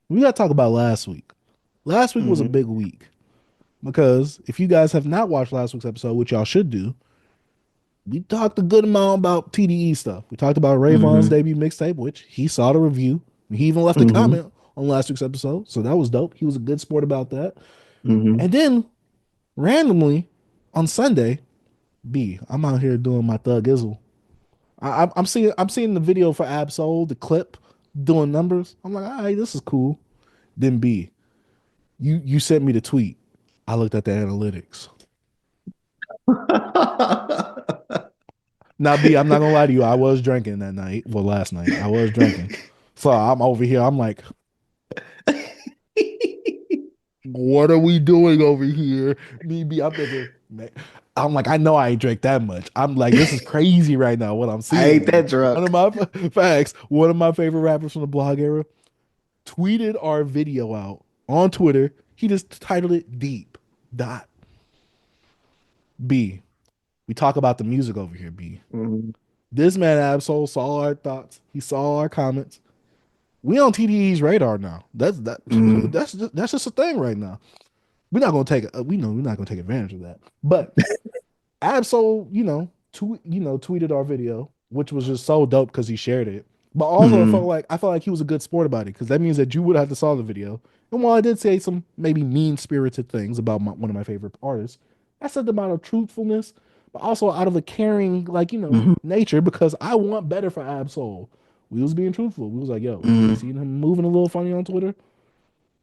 we got to talk about last week. Last week was a Hmm. big week because if you guys have not watched last week's episode, which y'all should do, we talked a good amount about TDE stuff. We talked about Rayvon's Hmm. debut mixtape, which he saw the review. He even left a Hmm. comment on last week's episode, so that was dope. He was a good sport about that. Hmm. And then randomly on Sunday, I'm out here doing my Thug Izzle. I'm seeing the video for Absol, the clip doing numbers. I'm like, all right, this is cool. Then you sent me the tweet. I looked at the analytics. Now, I'm not gonna lie to you. I was drinking that night. Well, last night I was drinking. So I'm over here. I'm like, what are we doing over here? I'm thinking, man, I'm like, I know I ain't drank that much. I'm like, this is crazy right now. What I'm I seeing. ain't Then that one of drunk. my facts. One of my favorite rappers from the blog era tweeted our video out on Twitter. He just titled it "Deep." Dot B. We talk about the music over here. B. Mhm. This man Absol saw our thoughts. He saw our comments. We on TDE's radar now. Mhm. That's just a thing right now. We're not gonna take it. We know we're not gonna take advantage of that. But Absol, tweeted our video, which was just so dope because he shared it. But also, Mhm. I felt like he was a good sport about it because that means that you would have to saw the video. And while I did say some maybe mean spirited things about one of my favorite artists, I said them out of truthfulness, but also out of a caring, Mhm. nature because I want better for Absol. We was being truthful. We was like, yo, we Mhm. seen him moving a little funny on Twitter.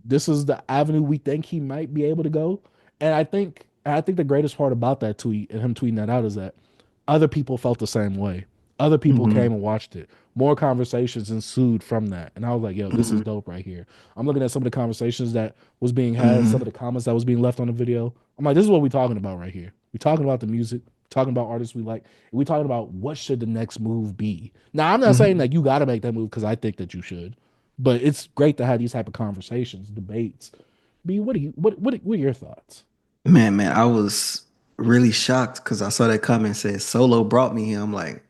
This is the avenue we think he might be able to go. And I think the greatest part about that tweet and him tweeting that out is that other people felt the same way. Other people came Mhm. and watched it. More conversations ensued from that. And I was like, yo, this is Mhm. dope right here. I'm looking at some of the conversations that was being had, some of Mhm. the comments that was being left on the video. I'm like, this is what we're talking about right here. We're talking about the music, talking about artists we like. And we're talking about what should the next move be. Now, I'm not saying Mhm. that you got to make that move because I think that you should. But it's great to have these type of conversations, debates. B, what are your thoughts? Man, I was really shocked because I saw that comment said Solo brought me here. I'm like,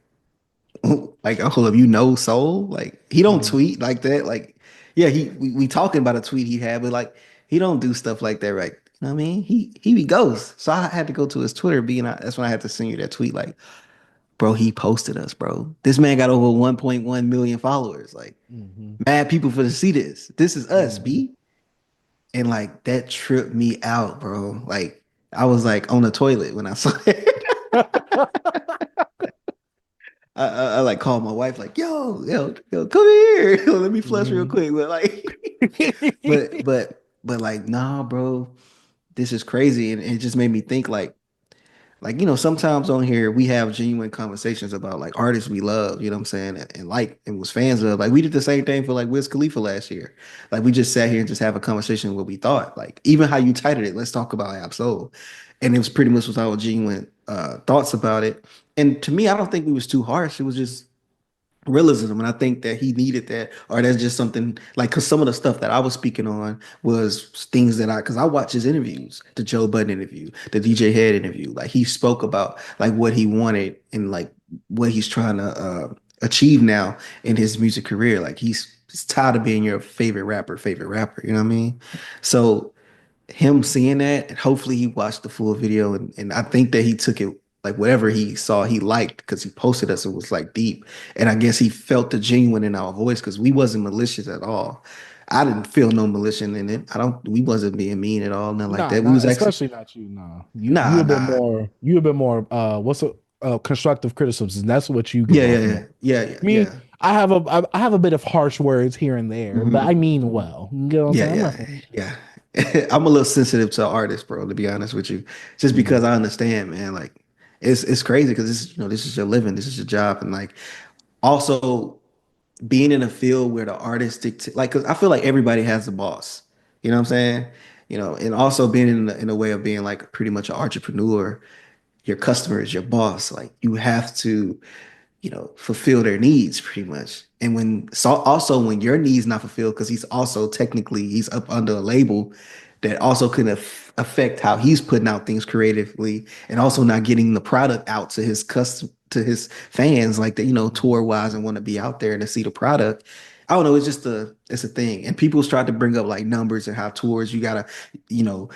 like, hold up, you know Soul? Like, he don't Mm, tweet like that. Like, yeah, we talking about a tweet he had, but like, he don't do stuff like that, right? You know what I mean? He be ghost. So I had to go to his Twitter, being that's when I had to send you that tweet. Like, bro, he posted us, bro. This man got over 1.1 million followers. Like, hmm mad people for to see this. This is us, hmm B. And like that tripped me out, bro. Like I was like on the toilet when I saw it. I like called my wife, like, yo, come here. Let me flush real hmm quick. But like, but like, nah, bro, this is crazy. And it just made me think like, sometimes on here we have genuine conversations about like artists we love, you know what I'm saying, and like and was fans of. Like we did the same thing for like Wiz Khalifa last year. Like we just sat here and just have a conversation of what we thought. Like even how you titled it, let's talk about Absol. And it was pretty much with our genuine thoughts about it. And to me, I don't think we was too harsh. It was just realism, and I think that he needed that, or that's just something like because some of the stuff that I was speaking on was things that because I watched his interviews, the Joe Budden interview, the DJ Head interview. Like he spoke about like what he wanted and like what he's trying to achieve now in his music career. Like he's tired of being your favorite rapper. You know what I mean? So him seeing that, and hopefully he watched the full video, and I think that he took it like whatever he saw he liked because he posted us. It was like deep, and I guess he felt the genuine in our voice because we wasn't malicious at all. I didn't feel no malicious in it. I don't. We wasn't being mean at all, nothing like Nah, that. We not was actually especially not you. Nah, you nah, a bit nah. more. You a bit more. What's a constructive criticism? That's what you give Yeah, yeah, off yeah, more. yeah, yeah, Me, yeah. I have a bit of harsh words here and there, but I Mhm. mean well. You get what I'm Yeah, saying? I'm not. yeah, yeah. I'm a little sensitive to artists, bro, to be honest with you. Just because Mhm. I understand, man. Like it's crazy because this is your living, this is your job, and like also being in a field where the artist dictate, like, because I feel like everybody has a boss. You know what I'm saying? And also being in a way of being like pretty much an entrepreneur, your customer is your boss. Like you have to fulfill their needs pretty much. And also when your needs not fulfilled, because he's up under a label that also can affect how he's putting out things creatively, and also not getting the product out to his fans like that, tour wise and want to be out there and to see the product. I don't know. It's just it's a thing. And people tried to bring up like numbers and how tours you gotta, you know,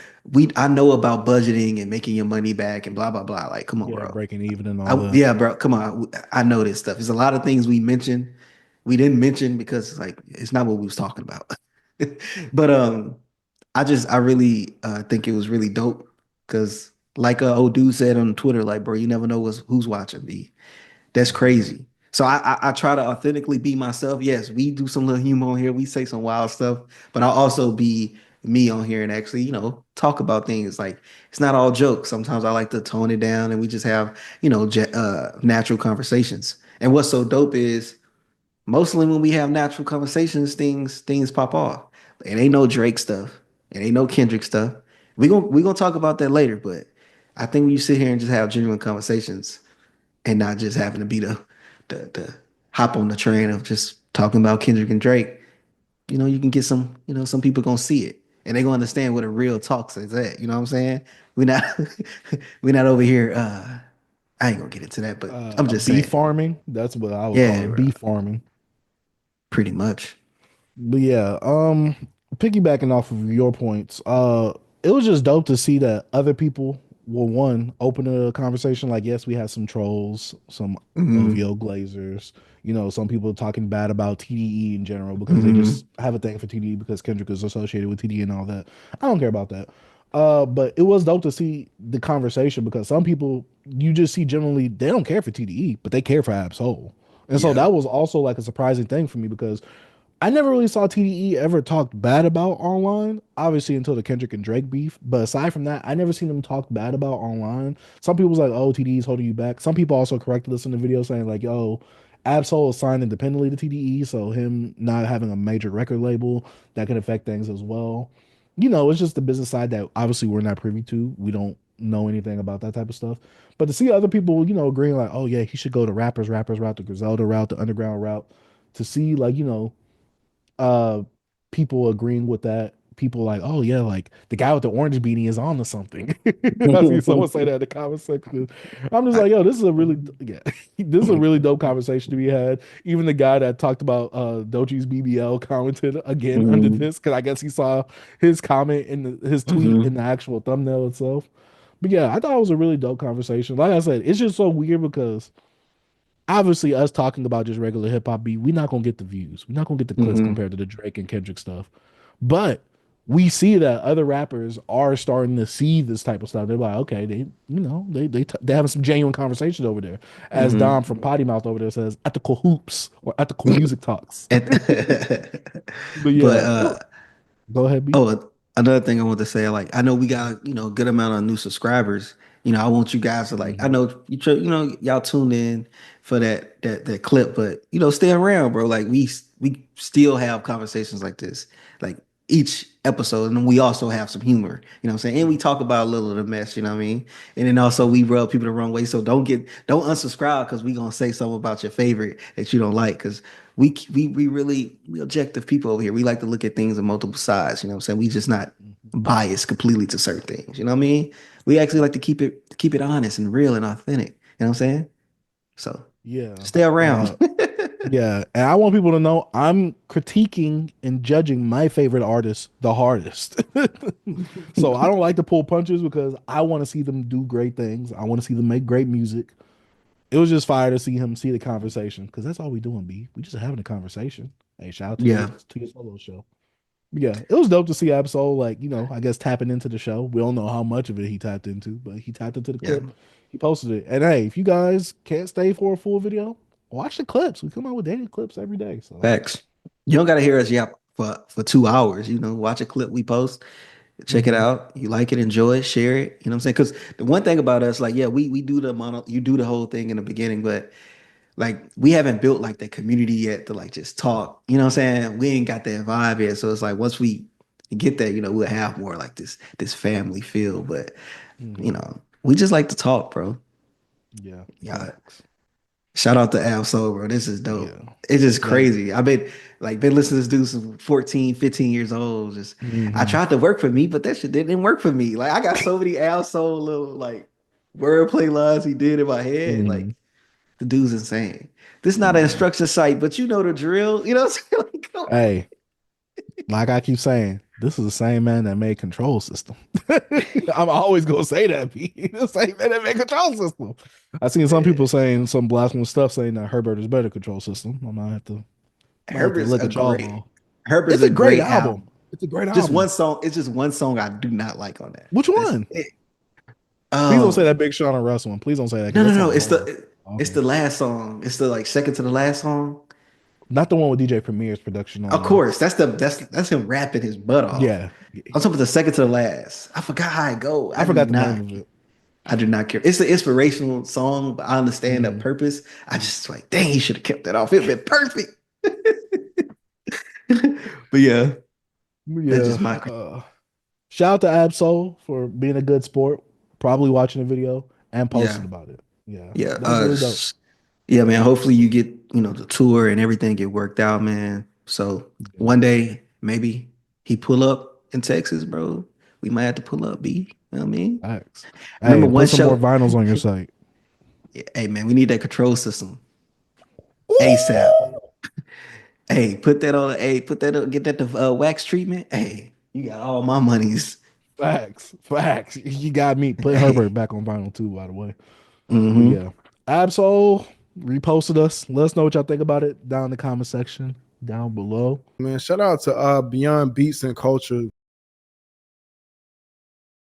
I know about budgeting and making your money back and blah blah blah. Like, come on, Yeah, bro. breaking even and all that. Yeah, bro. Come on. I know this stuff. There's a lot of things we didn't mention because like it's not what we was talking about. But I really think it was really dope because like old dude said on Twitter, like, bro, you never know who's watching me. That's crazy. So I try to authentically be myself. Yes, we do some little humor on here. We say some wild stuff, but I'll also be me on here and actually, talk about things. Like it's not all jokes. Sometimes I like to tone it down and we just have, natural conversations. And what's so dope is mostly when we have natural conversations, things pop off. It ain't no Drake stuff. It ain't no Kendrick stuff. We gonna talk about that later, but I think when you sit here and just have genuine conversations, and not just having to be the hop on the train of just talking about Kendrick and Drake. You can get some people gonna see it and they gonna understand what a real talk is at. You know what I'm saying? We're not we're not over here. I ain't gonna get into that, but I'm A just beef saying. farming. That's what I would call Yeah, it. bro, Beef farming. pretty much. But yeah, piggybacking off of your points, it was just dope to see that other people were one open a conversation. Like, yes, we had some trolls, some Hmm. OVO Glazers, some people talking bad about TDE in general because they just Hmm. have a thing for TDE because Kendrick is associated with TDE and all that. I don't care about that. But it was dope to see the conversation because some people you just see generally they don't care for TDE, but they care for Absol. And so Yeah. that was also like a surprising thing for me because I never really saw TDE ever talked bad about online, obviously until the Kendrick and Drake beef. But aside from that, I never seen them talk bad about online. Some people was like, "Oh, TDE is holding you back." Some people also corrected us in the video saying like, "Yo, Absol is signed independently to TDE, so him not having a major record label that can affect things as well." It's just the business side that obviously we're not privy to. We don't know anything about that type of stuff. But to see other people, agreeing like, "Oh yeah, he should go the rappers route, the Griselda route, the underground route," to see like uh people agreeing with that. People like, oh yeah, like the guy with the orange beanie is on to something. I see someone say that in the comment section. I'm just I, like, yo, this is a really yeah, this is a really dope conversation to be had. Even the guy that talked about Dochi's BBL commented again under Mhm. this because I guess he saw his comment in his tweet in Mhm. the actual thumbnail itself. But yeah, I thought it was a really dope conversation. Like I said, it's just so weird because obviously us talking about just regular hip hop beat, we're not gonna get the views. We're not gonna get the clicks Mhm. compared to the Drake and Kendrick stuff. But we see that other rappers are starting to see this type of stuff. They're like, okay, they having some genuine conversations over there. As Dom Mhm. from Potty Mouth over there says, ethical hoops or ethical music talks. And- But but yeah, go ahead, B. oh, another thing I want to say, like I know we got, a good amount of new subscribers. I want you guys to like, I Mhm. know y'all tuned in for that clip, but stay around, bro. Like we still have conversations like this, like each episode, and then we also have some humor, what I'm saying? And we talk about a little of the mess, you know what I mean? And then also we rub people the wrong way. So don't unsubscribe because we gonna say something about your favorite that you don't like. Because we objective people over here. We like to look at things in multiple sides. You know what I'm saying? We just not biased completely to certain things. You know what I mean? We actually like to keep it honest and real and authentic. You know what I'm saying? So Yeah. stay around. Uh, Yeah, and I want people to know I'm critiquing and judging my favorite artist the hardest. So I don't like to pull punches because I want to see them do great things. I want to see them make great music. It was just fire to see him see the conversation because that's all we doing, B. We just having a conversation. Hey, shout out to your Yeah. solo show. Yeah, it was dope to see Absol like I guess tapping into the show. We don't know how much of it he tapped into, but he tapped into the Yeah. clip. He posted it. And hey, if you guys can't stay for a full video, watch the clips. We come out with daily clips every day. So Facts. You don't gotta hear us yap for 2 hours. Watch a clip we post. Check it hmm out. You like it, enjoy it, share it. You know what I'm saying? Because the one thing about us, like, yeah, we do the you do the whole thing in the beginning, but like we haven't built like the community yet to like just talk. You know what I'm saying? We ain't got that vibe yet. So it's like once we get that, we'll have more like this family feel. But hmm we just like to talk, bro. Yeah, Yeah. facts. Shout out to Absol, bro. This is dope. Yeah. It's just Like, crazy. I've been listening to this dude since 14, 15 years old. Just I hmm tried to work for me, but that shit didn't work for me. Like I got so many Absol little like wordplay lines he did in my head. hmm Like The dude's insane. This is not an instruction site, but you know the drill. You know what I'm saying? Like, come on. Hey, like I keep saying, this is the same man that made Control System. I'm always gonna say that, P. The same man that made Control System. I seen some people saying some blasphemous stuff, saying that Herbert is better Control System. I might have to Herbert's look a at great y'all. Herbert's It's a a great great album. album. It's a great Just album. one song. It's just one song I do not like on that. Which That's one? it. Please don't say that Big Sean and Russ one. Please don't say that because No, that no, no. song hard. It's Okay. the last song. It's the like second to the last song. Not the one with DJ Premier's production on Of there. course, that's him rapping his butt off. Yeah. I'm talking about the second to the last. I forgot how it go. I forgot the name of it. I do not care. It's an inspirational song, but I understand the Mhm. purpose. I just like, dang, he should have kept that off. It'd been perfect. But yeah, that's Yeah. just my Shout out to Absol for being a good sport, probably watching the video and yeah, posting about it. Yeah. yeah. That's really dope. Yeah, man. Hopefully you get, the tour and everything get worked out, man. So Yeah. one day maybe he pull up in Texas, bro. We might have to pull up, B. You know what I mean? Facts. Remember Hey, one put some more show? vinyls on your site. Hey, man, we need that control system ASAP. Ooh! Hey, put that on. Hey, put that up. Get that the wax treatment. Hey, you got all my monies. Facts. Facts. You got me. Put Herbert Hey. back on vinyl too, by the way. But Hmm. yeah. Absol reposted us. Let us know what y'all think about it down in the comment section down below. Man, shout out to Beyond Beats and Culture.